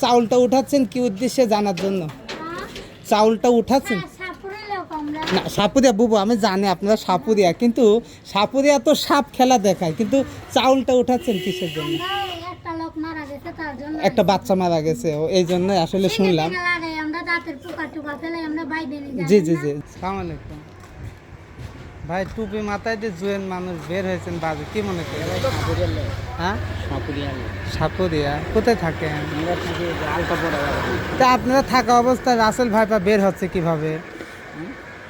চাউলটা উঠাচ্ছেন কি উদ্দেশ্যে জানার জন্য? চাউলটা উঠাচ্ছেন না সাপুরিয়া বুবু, আমি জানি আপনারা সাপুরিয়া, কিন্তু সাপুরিয়া তো সাপ খেলা দেখায়, কিন্তু চাউলটা উঠাচ্ছেন কিসের জন্য? একটা বাচ্চা মারা গেছে, এই জন্য আসলে শুনলাম। জি জি জি, আসসালামু আলাইকুম ভাই। টুপি মাথায় দিয়ে জুয়েন মানুষ বের হয়েছেন বাজে, কি মনে করেন? হ্যাঁ, সাপুরিয়া। কোথায় থাকেন? তা আপনারা থাকা অবস্থায় রাসেল ভাইপা বের হচ্ছে কিভাবে?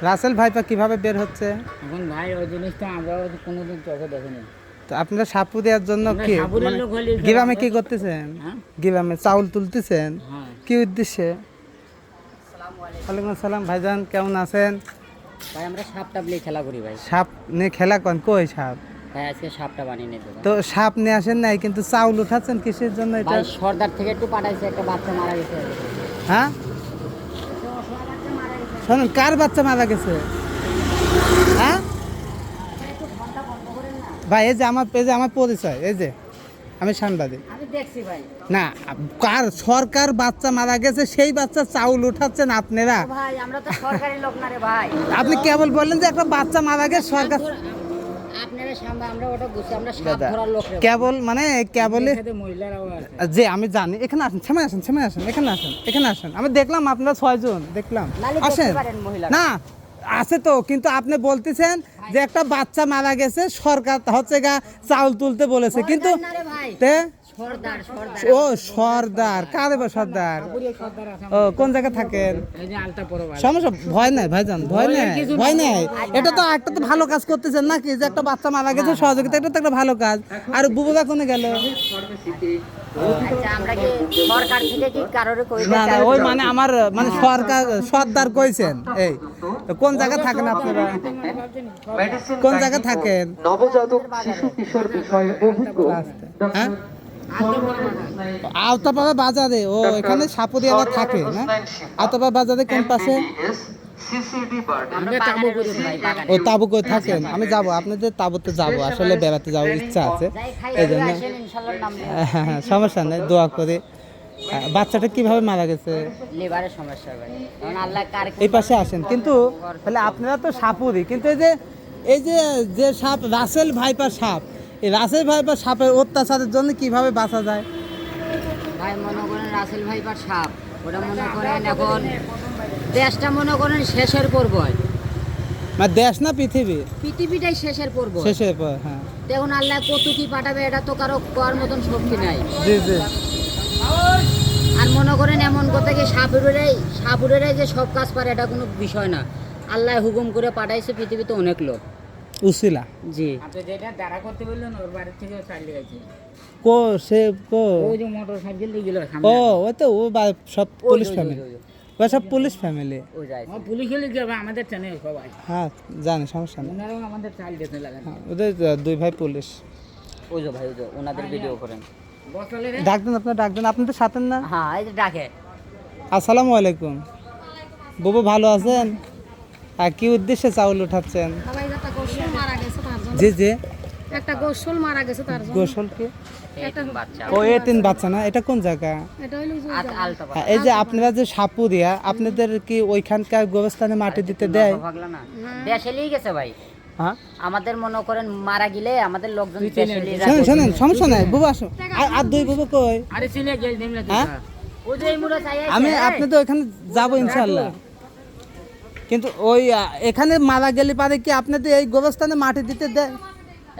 রাসেল ভাইপা কিভাবে বের হচ্ছে? এখন ভাই ওই জিনিসটা আমরা কোনোদিন চোখে দেখিনি। তো আপনারা সাপুরিয়ার জন্য কি গ্রামে কি করতেছেন? গ্রামে চাউল তুলতেছেন কি উদ্দেশ্যে? ওয়ালাইকুম আসসালাম ভাইজান, কেমন আছেন? ভাই আমরা সাপটা নিয়ে খেলা করি ভাই। সাপ নিয়ে খেলা করেন? কই সাপ? ভাই আজকে সাপটা বানিয়ে নিয়ে দেবো। তো সাপ নিয়ে আসেন নাই, কিন্তু চাউল উঠাচ্ছেন কিসের জন্য এটা? ভাই সর্দার থেকে একটু পাঠাইছে, একটা বাচ্চা মারা গেছে। হ্যাঁ শোনেন, কার বাচ্চা মারা গেছে? হ্যাঁ ভাই, এই যে আমার পরিচয়, এই যে আমি সাংবাদিক। আমি দেখছি ভাই। না, কার সরকার বাচ্চা মারা গেছে, সেই বাচ্চা চাউল উঠাচ্ছেন আপনারা? ভাই আমরা তো সরকারি লোক না রে ভাই। আপনি কেবল বললেন যে একটা বাচ্চা মারা গেছে সরকার। আপনারা সামনে আমরা ওটা বুঝছি, আমরা সাপ ধরার লোক রে। কেবল মানে কেবলই মহিলারাও আছে। যে আমি জানি। এখানে আসেন, ছেমে আসেন, এখানে আসেন। আমি দেখলাম আপনারা 6 জন দেখলাম। আসেন না, আছে তো, কিন্তু আপনি বলতেছেন যে একটা বাচ্চা মারা গেছে, সরকার হচ্ছে গা চাউল তুলতে বলেছে, কিন্তু ও সর্দার কারে বা সর্দার? ও কোন জায়গায় থাকেন? সমস্যা, ভয় নাই ভাইজান, ভয় নাই। এটা তো একটা তো ভালো কাজ করতেছেন নাকি, যে একটা বাচ্চা মারা গেছে সহযোগিতা, এটা তো একটা ভালো কাজ। আর বুবুদা কোনে গেল? না না, ওই মানে আমার মানে সরকার সর্দার কইছেন। এই কোন জায়গায় থাকেন আপনারা? কোন জায়গায় থাকেন? নবজাতক শিশু কিশোর বিষয়ে অভিজ্ঞ হ্যাঁ, আওতাপাড়া বাজারে। ও এখানে সাপুরিয়ারা থাকে না? আওতাপাড়া বাজারে কোন পাশে? ও তাবু করে থাকেন? আমি যাব আপনাদের তাবুতে, যাব আসলে বেড়াতে যাওয়ার ইচ্ছা আছে, এই জন্য। হ্যাঁ, সমস্যা নেই, দোয়া করে। বাচ্চাটা কিভাবে মারা গেছে? লিভারের সমস্যা ভাই। কারণ আল্লাহ কার এই পাশে আসেন, কিন্তু তাহলে আপনারা তো সাপুরি, কিন্তু এই যে সাপ রাসেল ভাইপার সাপ, এই রাসেল ভাইপার সাপের অত্যাচারের জন্য কিভাবে বাঁচা যায়? ভাই মনে করেন রাসেল ভাইপার সাপ, ওটা মনে করেন এখন দেশটা মনে করেন শেষের পর্বয়। মানে দেশ না পৃথিবী? পৃথিবীটাই শেষের পর্ব। শেষের পর, হ্যাঁ। দেখুন আল্লাহ কত কি পাঠাবে, এটা তো কারো কোয়ার মতন শক্তি নাই। জি জি। আর মনে করেন এমন কথা কি সাপুরেরাই যে সব কাজ পারে, এটা কোনো বিষয় না। আল্লাহ হুকুম করে পাঠাইছে পৃথিবীতে অনেক লোক উসিলা। জি, আপনি যেটা দাঁড়া করতে বললেন ওর বাড়ি থেকে চালিয়ে গেছে। কো সে কো ওই যে মোটরসাইকেল দিয়ে গেল সামনে। ও ওই তো ও সব পুলিশ ফ্যামিলি, ওই সব পুলিশ ফ্যামিলি। ও যায় ও পুলিশ হলে কি হবে, আমাদের টানে সবাই। হ্যাঁ জানি, সমস্যা নেই। ওনারাও আমাদের চাল দিতে লাগান। ওদের 2 ভাই পুলিশ। ওই যে ভাই, ওই যে ওনাদের ভিডিও করেন। ডাকবেন, আপনার ডাকবেন, আপনি তো সাথেন না? হ্যাঁ, এই যে ডাকে। আসসালামু আলাইকুম বুবু, ভালো আছেন? আর কি উদ্দেশ্যে চাউল উঠাচ্ছেন? জি জি, একটা গোসল মারা গেছে তার জন্য। গোসল কি? বাচ্চা। ও এতিম বাচ্চা না? এটা কোন জায়গা? এটা হইলো যে আলতা হ্যাঁ, এই যে আপনারা যে সাপুরিয়া, আপনাদের কি ওইখানকার গোরস্থানে মাটি দিতে দেয়? ভাগলা না, দেশে নিয়ে গেছে ভাই। হ্যাঁ, আমাদের মনে করেন মারা গেলে আমাদের লোকজন দেশে নিয়ে যায়। শোনেন, সমস্যা নাই বুবু, আসো। আর 2 বুবু কই? আরে চিনে গেল দিমলা তুই। হ্যাঁ, ওই যে মুড়া চাই আমি আপনাদের ওখানে যাবো ইনশাআল্লাহ, কিন্তু ওই এখানে মারা গেলে পারে কি আপনাদের এই গোরস্থানে মাটি দিতে দেয়?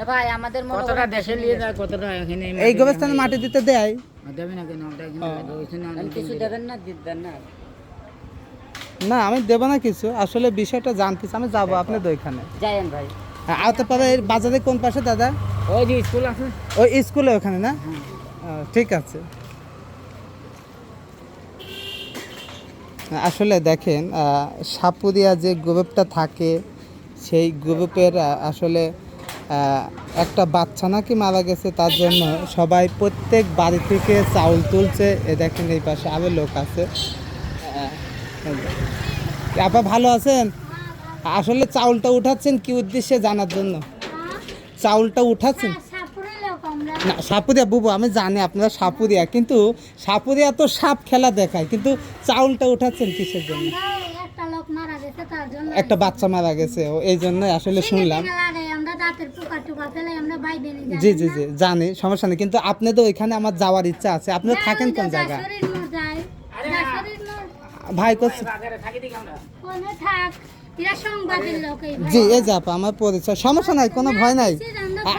এ ভাই আমাদের মনে কতটা দেশে নিয়ে যায়, কতটা এখানে এই গোরস্থানে মাটি দিতে দেয়? দেবে না কেন? ওটা এখানে কিছু দেবেন না, দিবেন না। না, আমি দেব না কিছু, আসলে বিষয়টা জানতে চাই, আমি যাবো আপনাদের ওইখানে। যাইন ভাই। আওতে পারে বাজারে কোন পাশে দাদা? ওই যে স্কুল আছে, ওই স্কুলে ওখানে না? ঠিক আছে। আসলে দেখেন, সাপুরিয়া যে গ্রুপটা থাকে, সেই গ্রুপের আসলে একটা বাচ্চা নাকি মারা গেছে, তার জন্য সবাই প্রত্যেক বাড়ি থেকে চাউল তুলছে। এ দেখেন এই পাশে আরও লোক আছে। আপা ভালো আছেন? আসলে চাউলটা উঠাচ্ছেন কি উদ্দেশ্যে জানার জন্য? চাউলটা উঠাচ্ছেন না সাপুরিয়া বুবু আমি জানি আপনারা সাপুরিয়া, কিন্তু সাপুরিয়া তো সাপ খেলা দেখায়, কিন্তু চাউলটা উঠাচ্ছেন কিসের জন্য? একটা লোক মারা গেছে তার জন্য একটা বাচ্চা মারা গেছে, এই জন্য আসলে শুনলাম। আমরা দাঁতের পোকা টোকা ফেলে আমরা বাইরে নিয়ে যাই। জি জি জি জানি, সমস্যা নেই, কিন্তু আপনাদের ওইখানে আমার যাওয়ার ইচ্ছা আছে। আপনারা থাকেন কোন জায়গায়? শরীর মোর যায় শরীর মোর ভাই কোথায়? কোনে থাক এরা সংবাদের লোক এই ভাই জি এই যে আপা আমার পরিচয়, সমস্যা নাই, কোনো ভয় নাই।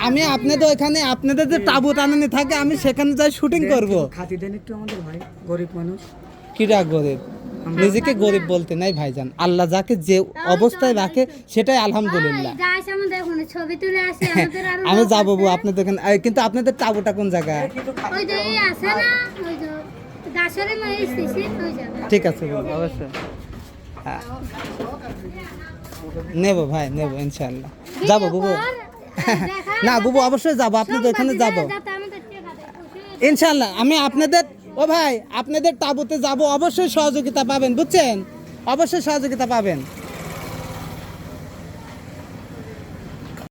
আমি আপনাদের ওইখানে আপনাদের যে তাবু টানানি থাকে আমি সেখানে যাই শুটিং করব। খাতি দেন একটু আমাদের ভাই, গরিব মানুষ। কিরা গরিব? নিজেকে গরিব বলতে নাই ভাইজান, আল্লাহ যাকে যে অবস্থায় রাখে সেটাই আলহামদুলিল্লাহ। যাইছে আমাদের ওখানে ছবি তুলে আসে আমাদের আরো আমি যাবো বউ আপনাদের ওখানে, কিন্তু আপনাদের তাবুটা কোন জায়গায়? ওই যে এই আছে না ওই যে দাসরে মই স্টেশন ওই জায়গা ঠিক আছে বউ, অবশ্যই হ্যাঁ। নেবো ভাই নেবো ইনশাল্লাহ, যাবো বুবু। না বুবু অবশ্যই যাবো, আপনাদের ওখানে যাবো যাতে আমাদের টেকা দেয় ইনশাল্লাহ। আমি আপনাদের, ও ভাই আপনাদের তাবুতে যাব, অবশ্যই সহযোগিতা পাবেন, বুঝছেন? অবশ্যই সহযোগিতা পাবেন।